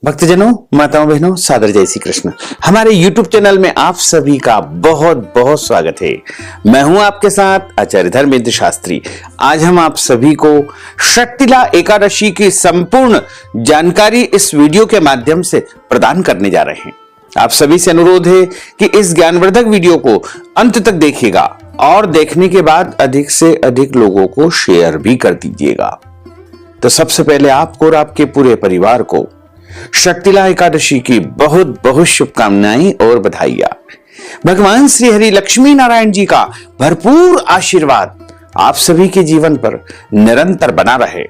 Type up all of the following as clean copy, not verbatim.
भक्तजनों, माताओं, बहनों, सादर जय श्री कृष्ण। हमारे YouTube चैनल में आप सभी का बहुत बहुत स्वागत है। मैं हूं आपके साथ आचार्य धर्मेंद्र शास्त्री। आज हम आप सभी को शक्तिला एकादशी की संपूर्ण जानकारी इस वीडियो के माध्यम से प्रदान करने जा रहे हैं। आप सभी से अनुरोध है कि इस ज्ञानवर्धक वीडियो को अंत तक देखिएगा और देखने के बाद अधिक से अधिक लोगों को शेयर भी कर दीजिएगा। तो सबसे पहले आपको और आपके पूरे परिवार को शक्तिला एकादशी की बहुत बहुत शुभकामनाएं और बधाइयां। भगवान श्री हरि लक्ष्मी नारायण जी का भरपूर आशीर्वाद आप सभी के जीवन पर निरंतर बना रहे।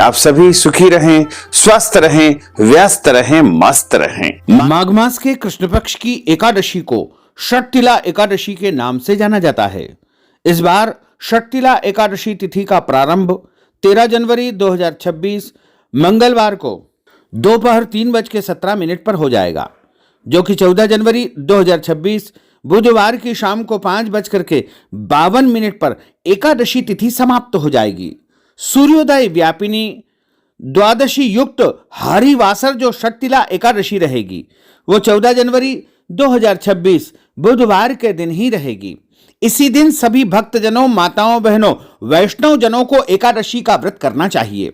आप सभी सुखी रहें, स्वस्थ रहें, व्यस्त रहें, मस्त रहें। माघ मास के कृष्ण पक्ष की एकादशी को शक्तिला एकादशी के नाम से जाना जाता है। इस बार शक्तिला एकादशी तिथि का प्रारंभ 13 जनवरी 2026 मंगलवार को दोपहर 3:17 पर हो जाएगा, जो कि 14 जनवरी 2026 बुधवार की शाम को 5:52 पर एकादशी तिथि समाप्त हो जाएगी। सूर्योदय व्यापिनी द्वादशी युक्त हरिवासर जो शक्तिला एकादशी रहेगी वो 14 जनवरी 2026 बुधवार के दिन ही रहेगी। इसी दिन सभी भक्तजनों, माताओं, बहनों, वैष्णव जनों को एकादशी का व्रत करना चाहिए।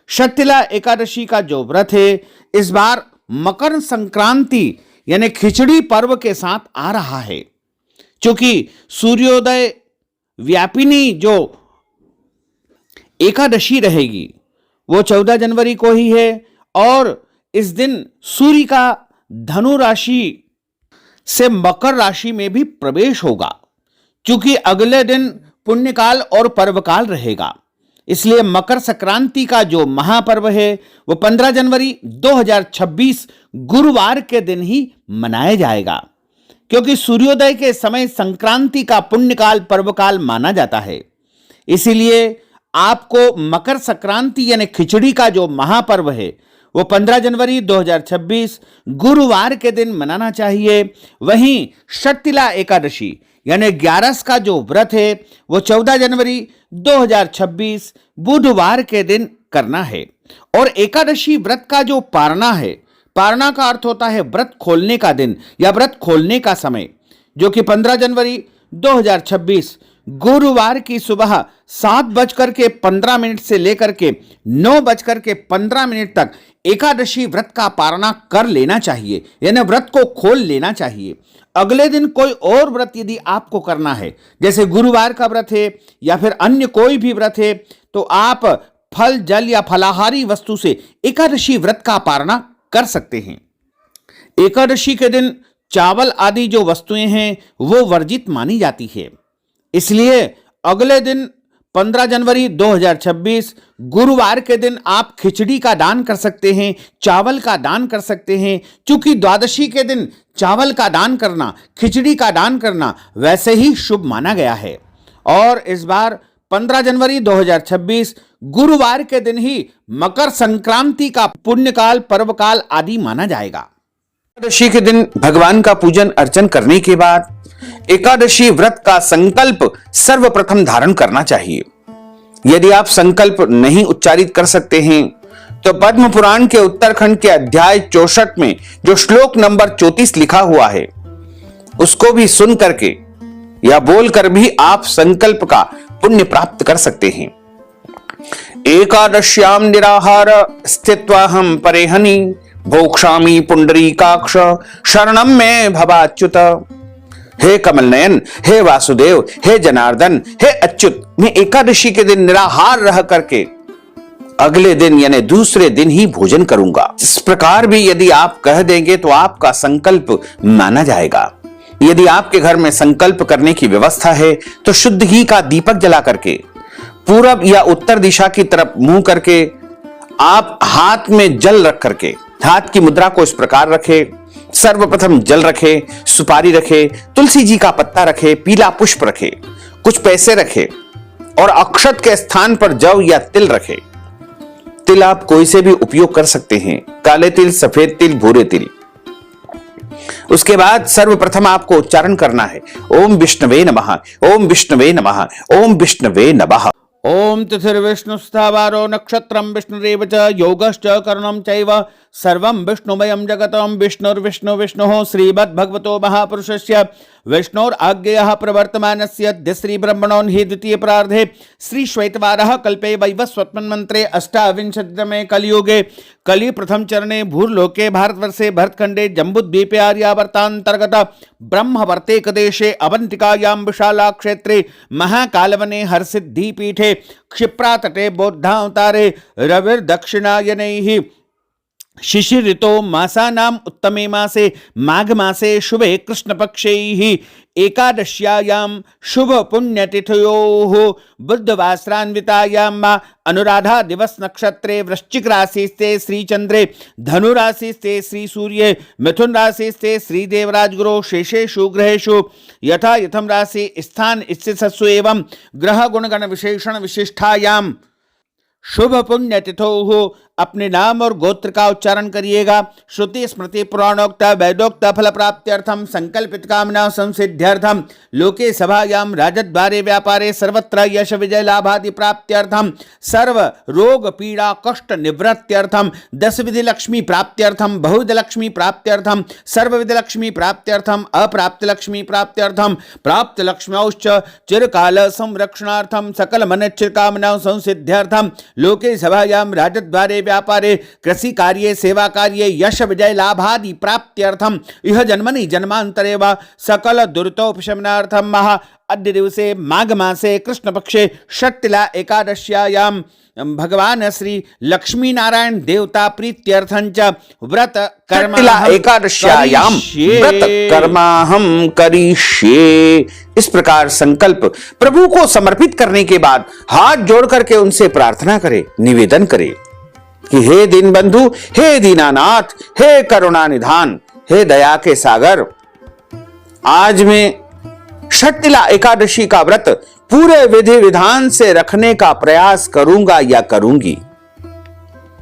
शक्तिला एकादशी का जो व्रत है इस बार मकर संक्रांति यानी खिचड़ी पर्व के साथ आ रहा है। क्योंकि सूर्योदय व्यापिनी जो एकादशी रहेगी वो 14 जनवरी को ही है और इस दिन सूर्य का धनु राशि से मकर राशि में भी प्रवेश होगा। क्योंकि अगले दिन पुण्यकाल और पर्वकाल रहेगा, इसलिए मकर संक्रांति का जो महापर्व है वो 15 जनवरी 2026 गुरुवार के दिन ही मनाया जाएगा। क्योंकि सूर्योदय के समय संक्रांति का पुण्यकाल पर्वकाल माना जाता है, इसीलिए आपको मकर संक्रांति यानी खिचड़ी का जो महापर्व है वो 15 जनवरी 2026 गुरुवार के दिन मनाना चाहिए। वहीं शक्तिला एकादशी यानी 11 का जो व्रत है वो 14 जनवरी 2026 बुधवार के दिन करना है। और एकादशी व्रत का जो पारना है, पारना का अर्थ होता है व्रत खोलने का दिन या व्रत खोलने का समय, जो कि 15 जनवरी 2026 गुरुवार की सुबह 7:15 से लेकर के 9:15 तक एकादशी व्रत का पारना कर लेना चाहिए, यानी व्रत को खोल लेना चाहिए। अगले दिन कोई और व्रत यदि आपको करना है, जैसे गुरुवार का व्रत है या फिर अन्य कोई भी व्रत है, तो आप फल, जल या फलाहारी वस्तु से एकादशी व्रत का पारना कर सकते हैं। एकादशी के दिन चावल आदि जो वस्तुएं हैं वो वर्जित मानी जाती है, इसलिए अगले दिन 15 जनवरी 2026 गुरुवार के दिन आप खिचड़ी का दान कर सकते हैं, चावल का दान कर सकते हैं। क्योंकि द्वादशी के दिन चावल का दान करना, खिचड़ी का दान करना वैसे ही शुभ माना गया है। और इस बार 15 जनवरी 2026 गुरुवार के दिन ही मकर संक्रांति का पुण्यकाल, पर्वकाल आदि माना जाएगा। एकादशी के दिन भगवान का पूजन अर्चन करने के बाद एकादशी व्रत का संकल्प सर्वप्रथम धारण करना चाहिए। यदि आप संकल्प नहीं उच्चारित कर सकते हैं तो पद्म पुराण के उत्तरखंड के अध्याय 64 में जो श्लोक नंबर 34 लिखा हुआ है उसको भी सुन करके या बोलकर भी आप संकल्प का पुण्य प्राप्त कर सकते हैं। एकादश्याम निराहार स्थित्वाहम परेहनि भोक्षामि पुंडरीकाक्ष शरणम में भवाच्युत। हे कमल नयन, हे वासुदेव, हे जनार्दन, हे अच्युत, मैं एकादशी के दिन निराहार रह करके अगले दिन यानी दूसरे दिन ही भोजन करूंगा। इस प्रकार भी यदि आप कह देंगे तो आपका संकल्प माना जाएगा। यदि आपके घर में संकल्प करने की व्यवस्था है तो शुद्ध घी का दीपक जला करके पूरब या उत्तर दिशा की तरफ मुंह करके आप हाथ में जल रख करके हाथ की मुद्रा को इस प्रकार रखे। सर्वप्रथम जल रखे, सुपारी रखे, तुलसी जी का पत्ता रखे, पीला पुष्प रखे, कुछ पैसे रखे और अक्षत के स्थान पर जव या तिल रखे। तिल आप कोई से भी उपयोग कर सकते हैं, काले तिल, सफेद तिल, भूरे तिल। उसके बाद सर्वप्रथम आपको उच्चारण करना है ओम विष्णवे नमः, ओम विष्णवे नमः, ओम विष्णवे नमः। ओम तिथिर्विष्णुस्थावारो नक्षत्रं विष्णुरेव च योगश्च करणं चैव सर्वं विष्णुमयं जगतं विष्णुर्विष्णुः श्रीमद्भगवतो महापुरुषस्य विष्णोराज्ञया प्रवर्तमानस्य अद्य श्रीब्रह्मणो हि द्वितीय प्रार्धे श्री श्वेतवारः कल्पे वैवस्वत्मन्वन्त्रे अष्टाविंशतितमे कलियुगे कलि प्रथम चरणे भूर्लोके भारतवर्षे भरतखण्डे जम्बूद्वीपे आर्यावर्तान्तर्गत ब्रह्मवर्तेकदेशे अवन्तिकायां विशाला क्षेत्रे महाकालवने हरसिद्धिपीठे क्षिप्रातटे बौद्धावतारे रविर्दक्षिणायनैः शिशिर ऋतो मासानाम उत्तमे मासे माघ मासे शुभे कृष्णपक्षैः एकादश्यायां शुभ पुण्यतिथयोः बुद्धवासरान्वितायां मा अनुराधा दिवस नक्षत्रे वृश्चिक राशिस्ते श्रीचंद्रे धनु राशिस्ते श्री सूर्ये मिथुन राशिस्ते श्री देवराज गुरु शेषेषु ग्रहेषु यथा यथम राशि स्थान स्थितसु एवं ग्रह गुणगण विशेषण विशिष्टायां शुभ पुण्य तिथौ अपने नाम और गोत्र का उच्चारण करिएगा। श्रुति स्मृति पुराणोक्त वैदोक्त फल प्राप्त्यर्थम संकल्पित कामना संसिद्ध्यर्थम लोके सभायां राजद्वारे व्यापारे सर्वत्र यश विजय लाभादि प्राप्त्यर्थम सर्व रोग पीड़ा कष्ट निवृत्त्यर्थम दस विधि लक्ष्मी प्राप्त्यर्थम बहुविध लक्ष्मी प्राप्त्यर्थम सर्वविध लक्ष्मी प्राप्त्यर्थम अप्राप्त लक्ष्मी प्राप्त्यर्थम प्राप्त लक्ष्म्यौश्च चिरकाल संरक्षणार्थम सकल मनिच्छिर कामना संसिद्ध्यर्थम लोके सभायां राजद्वारे व्यापारे कृषि कार्ये सेवा कार्ये यश विजय लाभादि प्राप्त्यर्थम इह जन्मनि जन्मांतरे वा सकल दुरितोपशमनार्थम महा अद्य दिवसे माघ मासे कृष्ण पक्षे षट्टिला एकादश्यायां भगवान श्री लक्ष्मी नारायण देवता प्रीत्यर्थंच व्रत कर्मा एकादश्यायाम व्रत कर्माहम करिष्ये। इस प्रकार संकल्प प्रभु को समर्पित करने के बाद हाथ जोड़ करके उनसे प्रार्थना करे, निवेदन करे कि हे दीन बंधु, हे दीनानाथ, हे करुणा निधान, हे दया के सागर, आज मैं षट्टिला एकादशी का व्रत पूरे विधि विधान से रखने का प्रयास करूंगा या करूंगी।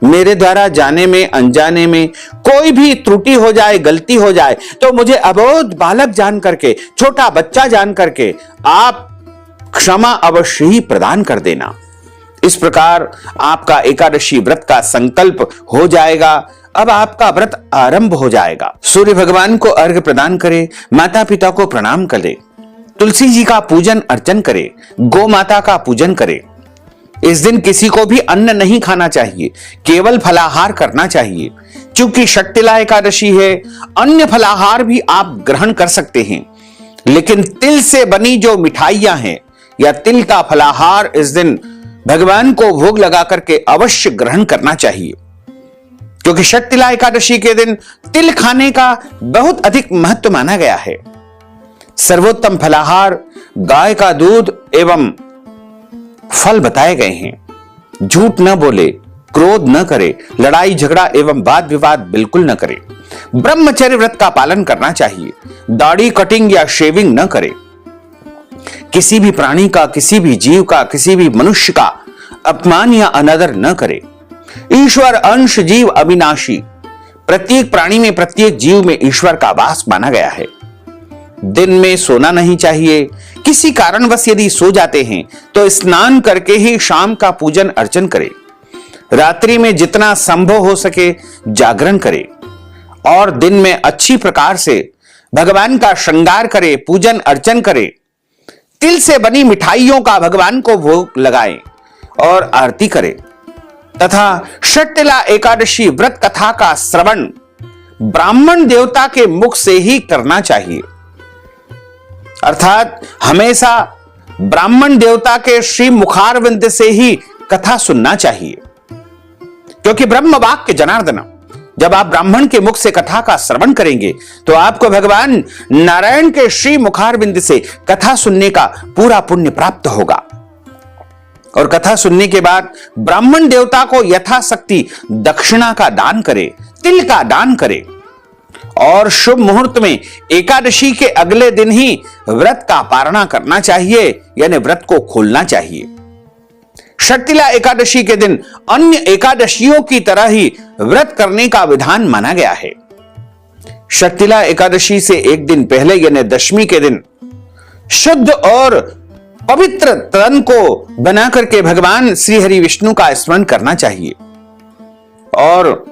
मेरे द्वारा जाने में अनजाने में कोई भी त्रुटि हो जाए, गलती हो जाए तो मुझे अबोध बालक जान करके, छोटा बच्चा जान करके आप क्षमा अवश्य ही प्रदान कर देना। इस प्रकार आपका एकादशी व्रत का संकल्प हो जाएगा। अब आपका व्रत आरंभ हो जाएगा। सूर्य भगवान को अर्घ्य प्रदान करें, माता पिता को प्रणाम करें, तुलसी जी का पूजन अर्चन करें, गौ माता का पूजन करें। इस दिन किसी को भी अन्न नहीं खाना चाहिए, केवल फलाहार करना चाहिए। चूंकि षट्टिला एकादशी है, अन्य फलाहार भी आप ग्रहण कर सकते हैं, लेकिन तिल से बनी जो मिठाइयां हैं या तिल का फलाहार इस दिन भगवान को भोग लगा करके अवश्य ग्रहण करना चाहिए, क्योंकि षट्टिला एकादशी के दिन तिल खाने का बहुत अधिक महत्व माना गया है। सर्वोत्तम फलाहार गाय का दूध एवं फल बताए गए हैं। झूठ न बोले, क्रोध न करे, लड़ाई झगड़ा एवं वाद विवाद बिल्कुल न करे। ब्रह्मचर्य व्रत का पालन करना चाहिए। दाढ़ी कटिंग या शेविंग न करे। किसी भी प्राणी का, किसी भी जीव का, किसी भी मनुष्य का अपमान या अनादर न करे। ईश्वर अंश जीव अविनाशी, प्रत्येक प्राणी में, प्रत्येक जीव में ईश्वर का वास माना गया है। दिन में सोना नहीं चाहिए। किसी कारणवश यदि सो जाते हैं तो स्नान करके ही शाम का पूजन अर्चन करें। रात्रि में जितना संभव हो सके जागरण करें और दिन में अच्छी प्रकार से भगवान का श्रृंगार करें, पूजन अर्चन करें। तिल से बनी मिठाइयों का भगवान को भोग लगाएं और आरती करें तथा षट्टिला एकादशी व्रत कथा का श्रवण ब्राह्मण देवता के मुख से ही करना चाहिए। अर्थात हमेशा ब्राह्मण देवता के श्री मुखारविंद से ही कथा सुनना चाहिए, क्योंकि ब्रह्म वाक्य जनार्दन, जब आप ब्राह्मण के मुख से कथा का श्रवण करेंगे तो आपको भगवान नारायण के श्री मुखारविंद से कथा सुनने का पूरा पुण्य प्राप्त होगा। और कथा सुनने के बाद ब्राह्मण देवता को यथाशक्ति दक्षिणा का दान करे, तिल का दान करे और शुभ मुहूर्त में एकादशी के अगले दिन ही व्रत का पारणा करना चाहिए, यानी व्रत को खोलना चाहिए। षट्टिला एकादशी के दिन अन्य एकादशियों की तरह ही व्रत करने का विधान माना गया है। षट्टिला एकादशी से एक दिन पहले यानी दशमी के दिन शुद्ध और पवित्र तन को बना करके भगवान श्री हरि विष्णु का स्मरण करना चाहिए और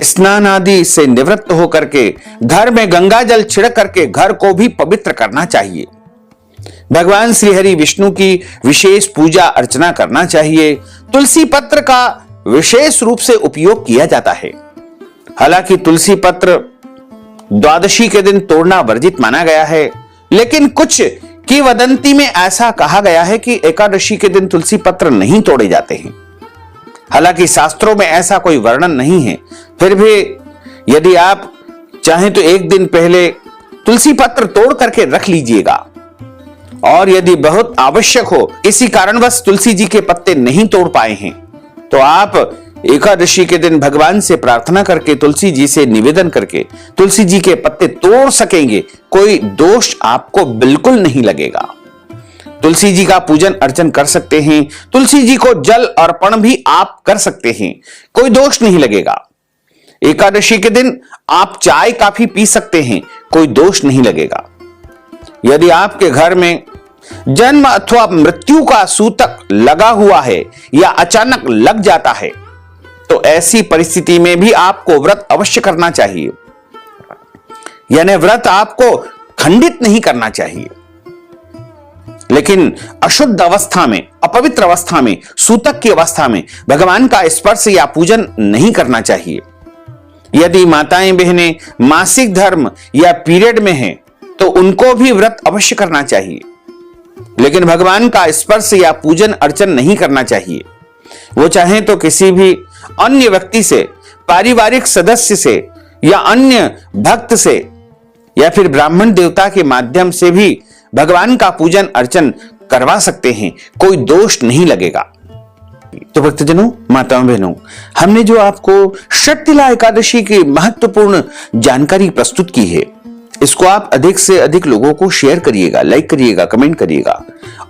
स्नान आदि से निवृत्त होकर के घर में गंगा जल छिड़क करके घर को भी पवित्र करना चाहिए। भगवान श्री हरि विष्णु की विशेष पूजा अर्चना करना चाहिए। तुलसी पत्र का विशेष रूप से उपयोग किया जाता है। हालांकि तुलसी पत्र द्वादशी के दिन तोड़ना वर्जित माना गया है, लेकिन कुछ किंवदंती में ऐसा कहा गया है कि एकादशी के दिन तुलसी पत्र नहीं तोड़े जाते हैं। हालांकि शास्त्रों में ऐसा कोई वर्णन नहीं है, फिर भी यदि आप चाहें तो एक दिन पहले तुलसी पत्र तोड़ करके रख लीजिएगा और यदि बहुत आवश्यक हो, किसी कारणवश तुलसी जी के पत्ते नहीं तोड़ पाए हैं, तो आप एकादशी के दिन भगवान से प्रार्थना करके तुलसी जी से निवेदन करके तुलसी जी के पत्ते तोड़ सकेंगे। कोई दोष आपको बिल्कुल नहीं लगेगा। तुलसी जी का पूजन अर्चन कर सकते हैं। तुलसी जी को जल अर्पण भी आप कर सकते हैं, कोई दोष नहीं लगेगा। एकादशी के दिन आप चाय काफी पी सकते हैं, कोई दोष नहीं लगेगा। यदि आपके घर में जन्म अथवा मृत्यु का सूतक लगा हुआ है या अचानक लग जाता है, तो ऐसी परिस्थिति में भी आपको व्रत अवश्य करना चाहिए। यानी व्रत आपको खंडित नहीं करना चाहिए, लेकिन अशुद्ध अवस्था में, अपवित्र अवस्था में, सूतक की अवस्था में भगवान का स्पर्श या पूजन नहीं करना चाहिए। यदि माताएं बहनें मासिक धर्म या पीरियड में हैं, तो उनको भी व्रत अवश्य करना चाहिए, लेकिन भगवान का स्पर्श या पूजन अर्चन नहीं करना चाहिए। वो चाहे तो किसी भी अन्य व्यक्ति से, पारिवारिक सदस्य से या अन्य भक्त से या फिर ब्राह्मण देवता के माध्यम से भी भगवान का पूजन अर्चन करवा सकते हैं, कोई दोष नहीं लगेगा। तो भक्तजनों, माताओं बहनों, हमने जो आपको षटतिला एकादशी की महत्वपूर्ण जानकारी प्रस्तुत की है, इसको आप अधिक से अधिक लोगों को शेयर करिएगा, लाइक करिएगा, कमेंट करिएगा।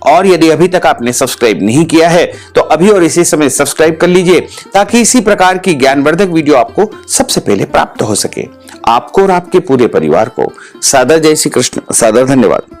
और यदि अभी तक आपने सब्सक्राइब नहीं किया है तो अभी और इसी समय सब्सक्राइब कर लीजिए, ताकि इसी प्रकार की ज्ञानवर्धक वीडियो आपको सबसे पहले प्राप्त हो सके। आपको और आपके पूरे परिवार को सादर जय श्री कृष्ण, सादर धन्यवाद।